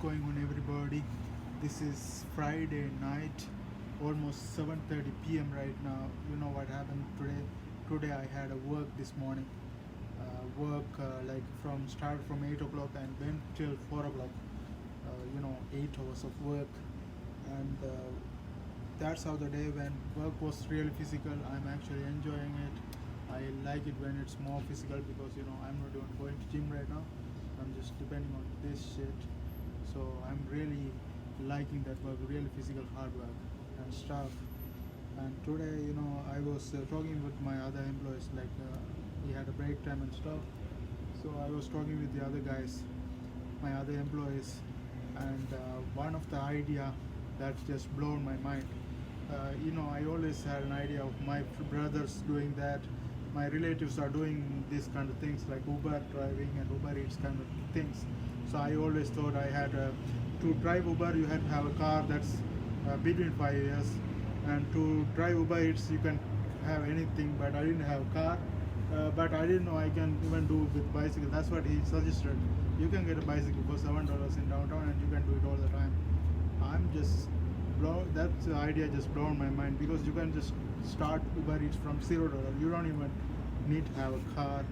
going on, everybody? This is Friday night, almost 7:30 p.m. right now. You know what happened today? Today I had a work this morning. Work like from start from 8 o'clock and went till 4 o'clock. 8 hours of work, and that's how the day when work was really physical. I'm actually enjoying it. I like it when it's more physical because I'm not even going to gym right now. I'm just depending on this shit. So I'm really liking that work, really physical hard work and stuff. And today, I was talking with my other employees, like we had a break time and stuff. So I was talking with the other guys, my other employees, and one of the idea that just blown my mind. I always had an idea of my brothers doing that. My relatives are doing these kind of things like Uber driving and Uber Eats kind of things. So I always thought I had to drive Uber, you had to have a car that's between 5 years, and to drive Uber Eats you can have anything. But I didn't have a car. But I didn't know I can even do with bicycle. That's what he suggested. You can get a bicycle for $7 in downtown, and you can do it all the time. I'm just that idea just blown my mind because you can just start Uber Eats from $0. You don't even need to have a car,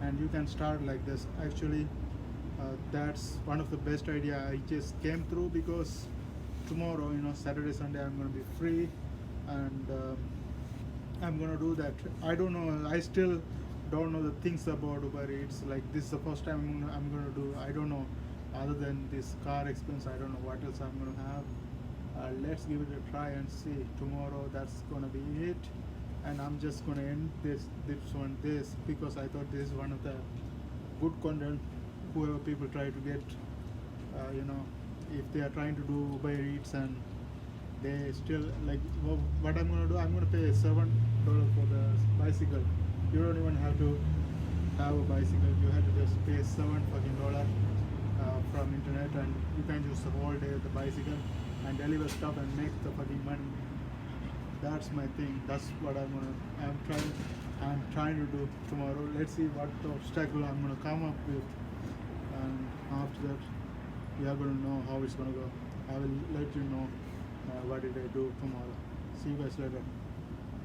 and you can start like this. Actually, that's one of the best idea I just came through because tomorrow, Saturday, Sunday, I'm gonna be free, and I'm gonna do that. I don't know. I still don't know the things about Uber Eats. Like this is the first time I'm gonna do. I don't know. Other than this car expense, I don't know what else I'm gonna have. Let's give it a try and see. Tomorrow, that's gonna be it. And I'm just gonna end this because I thought this is one of the good content. Whoever people try to get, if they are trying to do Uber Eats and they still like what I'm gonna do. I'm gonna pay $7 for the bicycle. You don't even have to have a bicycle. You have to just pay $7 from internet, and you can use the whole day the bicycle and deliver stuff and make the fucking money. That's my thing. That's what I'm trying to do tomorrow. Let's see what the obstacle I'm gonna come up with, and after that we are gonna know how it's gonna go. I will let you know what did I do tomorrow. See you guys later.